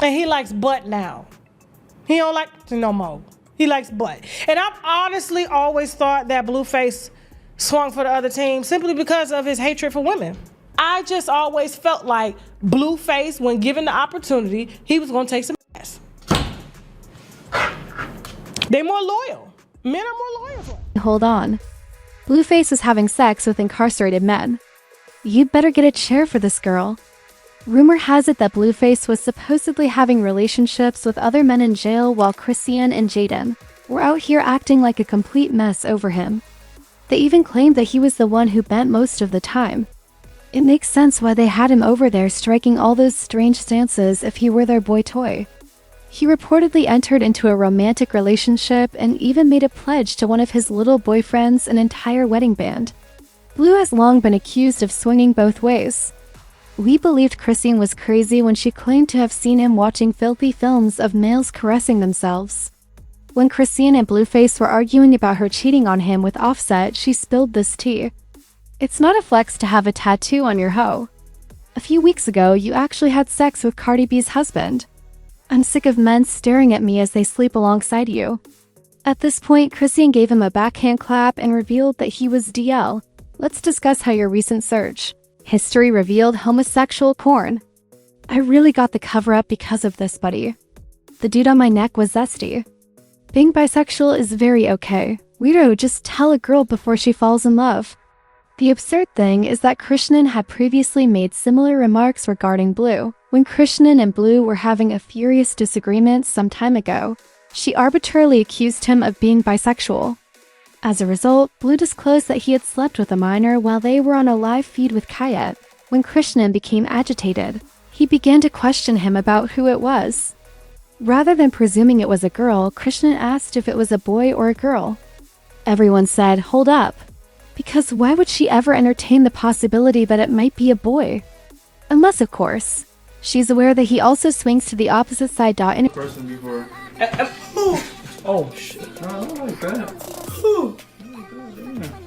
And he likes butt now. He don't like no more. He likes butt. And I've honestly always thought that Blueface swung for the other team simply because of his hatred for women. I just always felt like Blueface, when given the opportunity, he was gonna take some ass. They're more loyal. Men are more loyal. Hold on. Blueface is having sex with incarcerated men. You'd better get a chair for this girl. Rumor has it that Blueface was supposedly having relationships with other men in jail while Chrisean and Jaidyn were out here acting like a complete mess over him. They even claimed that he was the one who bent most of the time. It makes sense why they had him over there striking all those strange stances if he were their boy toy. He reportedly entered into a romantic relationship and even made a pledge to one of his little boyfriends an entire wedding band. Blue has long been accused of swinging both ways. We believed Chrisean was crazy when she claimed to have seen him watching filthy films of males caressing themselves. When Chrisean and Blueface were arguing about her cheating on him with Offset, she spilled this tea. It's not a flex to have a tattoo on your hoe. A few weeks ago, you actually had sex with Cardi B's husband. I'm sick of men staring at me as they sleep alongside you. At this point, Chrisean gave him a backhand clap and revealed that he was DL. Let's discuss how your recent search history revealed homosexual porn. I really got the cover up because of this, buddy. The dude on my neck was zesty. Being bisexual is very okay. Weirdo, just tell a girl before she falls in love. The absurd thing is that Chrisean had previously made similar remarks regarding Blue. When Chrisean and Blue were having a furious disagreement some time ago, she arbitrarily accused him of being bisexual. As a result, Blue disclosed that he had slept with a minor while they were on a live feed with Kayet. When Chrisean became agitated, he began to question him about who it was. Rather than presuming it was a girl, Chrisean asked if it was a boy or a girl. Everyone said, "Hold up." Because why would she ever entertain the possibility that it might be a boy? Unless, of course, she's aware that he also swings to the opposite side. Person before. Oh shit! No, I don't like that.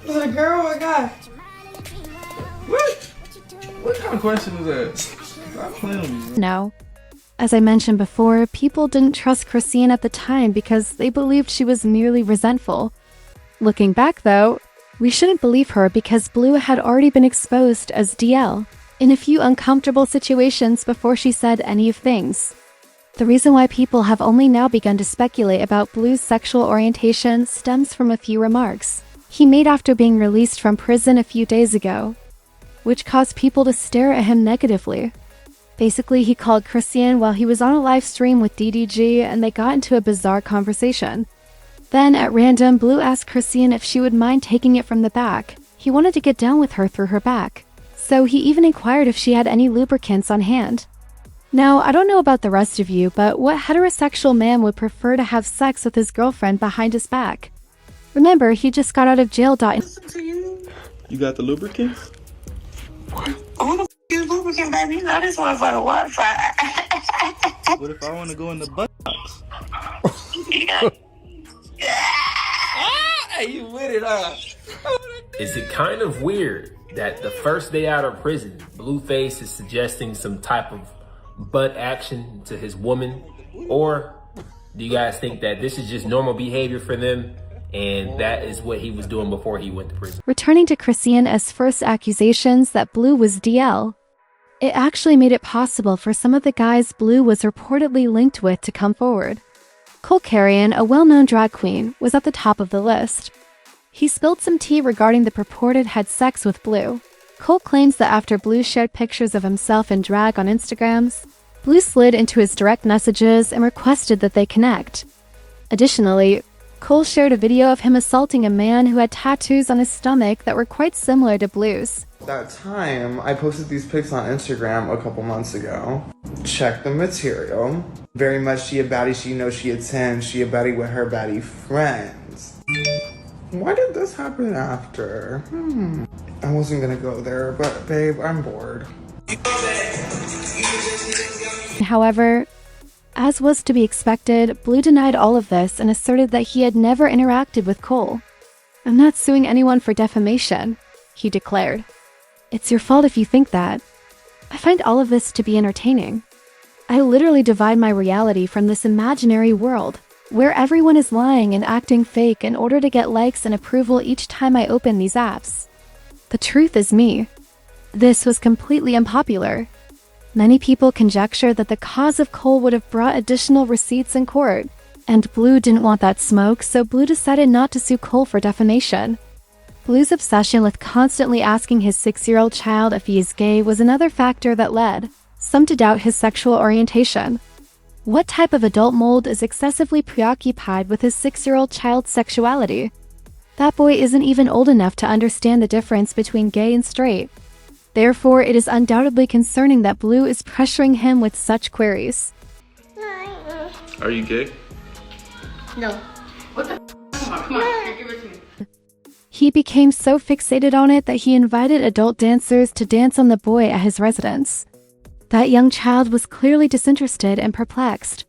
Was it a girl or a guy? What? What kind of question was that? Stop playing with me, bro. No. As I mentioned before, people didn't trust Chrisean at the time because they believed she was merely resentful. Looking back, though, we shouldn't believe her because Blue had already been exposed as DL in a few uncomfortable situations before she said any of things. The reason why people have only now begun to speculate about Blue's sexual orientation stems from a few remarks he made after being released from prison a few days ago, which caused people to stare at him negatively. Basically, he called Chrisean while he was on a live stream with DDG and they got into a bizarre conversation. Then, at random, Blue asked Chrisean if she would mind taking it from the back. He wanted to get down with her through her back, so he even inquired if she had any lubricants on hand. Now, I don't know about the rest of you, but what heterosexual man would prefer to have sex with his girlfriend behind his back? Remember, he just got out of jail. You got the lubricants? Who the f is lubricant, baby? You know this one for the Wi-Fi. What if I want to go in the butt box? Yeah. Hey, you with it, huh? Is it kind of weird that the first day out of prison, Blueface is suggesting some type of butt action to his woman? Or do you guys think that this is just normal behavior for them and that is what he was doing before he went to prison? Returning to Chrisean as first accusations that Blue was DL, it actually made it possible for some of the guys Blue was reportedly linked with to come forward. Chrisean, a well-known drag queen, was at the top of the list. He spilled some tea regarding the purported had sex with Blue. Cole claims that after Blue shared pictures of himself in drag on Instagrams, Blue slid into his direct messages and requested that they connect. Additionally, Cole shared a video of him assaulting a man who had tattoos on his stomach that were quite similar to Blue's. That time, I posted these pics on Instagram a couple months ago. Check the material. Very much she a baddie, she knows she a 10, she a baddie with her baddie friends. Why did this happen after? I wasn't gonna go there, but babe, I'm bored. However, as was to be expected, Blue denied all of this and asserted that he had never interacted with Cole. "I'm not suing anyone for defamation," he declared. "It's your fault if you think that. I find all of this to be entertaining. I literally divide my reality from this imaginary world, where everyone is lying and acting fake in order to get likes and approval each time I open these apps. The truth is me. This was completely unpopular. Many people conjecture that the cause of Cole would have brought additional receipts in court, and Blue didn't want that smoke, so Blue decided not to sue Cole for defamation. Blue's obsession with constantly asking his 6-year-old child if he is gay was another factor that led some to doubt his sexual orientation. What type of adult mold is excessively preoccupied with his 6-year-old child's sexuality? That boy isn't even old enough to understand the difference between gay and straight. Therefore, it is undoubtedly concerning that Blue is pressuring him with such queries. Are you gay? No. Come on, give it to me. He became so fixated on it that he invited adult dancers to dance on the boy at his residence. That young child was clearly disinterested and perplexed.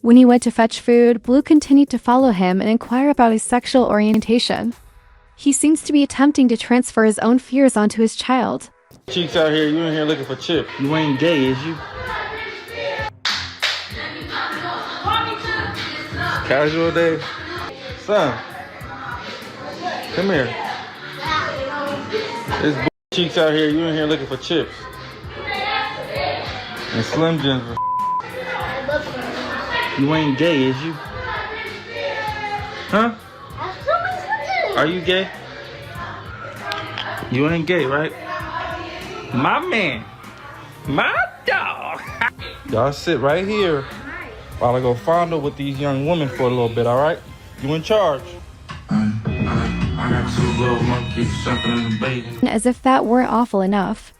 When he went to fetch food, Blue continued to follow him and inquire about his sexual orientation. He seems to be attempting to transfer his own fears onto his child. Cheeks out here, you in here looking for chips. You ain't gay, is you? Casual day? Son, come here. There's cheeks out here, you in here looking for chips. And Slim Jims. You ain't gay, is you? Huh? Are you gay? You ain't gay, right? My man. My dog. Y'all sit right here while I go fondle with these young women for a little bit, all right? You in charge. I got 2 little monkeys jumping in the bait. As if that weren't awful enough,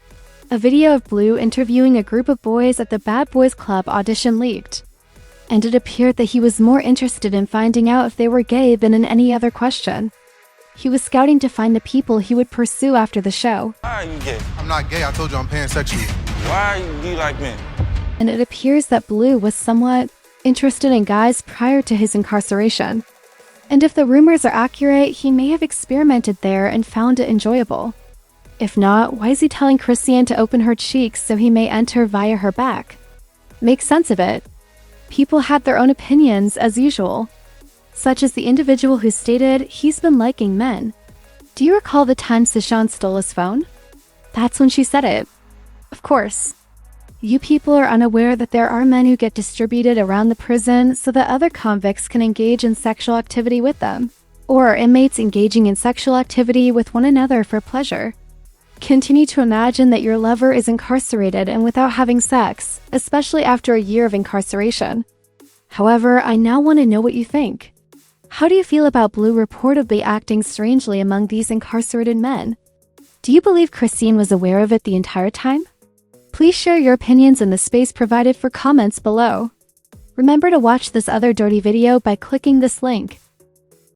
a video of Blue interviewing a group of boys at the Bad Boys Club audition leaked, and it appeared that he was more interested in finding out if they were gay than in any other question. He was scouting to find the people he would pursue after the show. Why are you gay? I'm not gay. I told you I'm pansexual. Why do you like men? And it appears that Blue was somewhat interested in guys prior to his incarceration. And if the rumors are accurate, he may have experimented there and found it enjoyable. If not, why is he telling Chrisean to open her cheeks so he may enter via her back? Make sense of it. People had their own opinions as usual, such as the individual who stated he's been liking men. Do you recall the time Sishan stole his phone? That's when she said it. Of course. You people are unaware that there are men who get distributed around the prison so that other convicts can engage in sexual activity with them, or inmates engaging in sexual activity with one another for pleasure. Continue to imagine that your lover is incarcerated and without having sex, especially after a year of incarceration. However, I now want to know what you think. How do you feel about Blue reportedly acting strangely among these incarcerated men? Do you believe Chrisean was aware of it the entire time? Please share your opinions in the space provided for comments below. Remember to watch this other dirty video by clicking this link.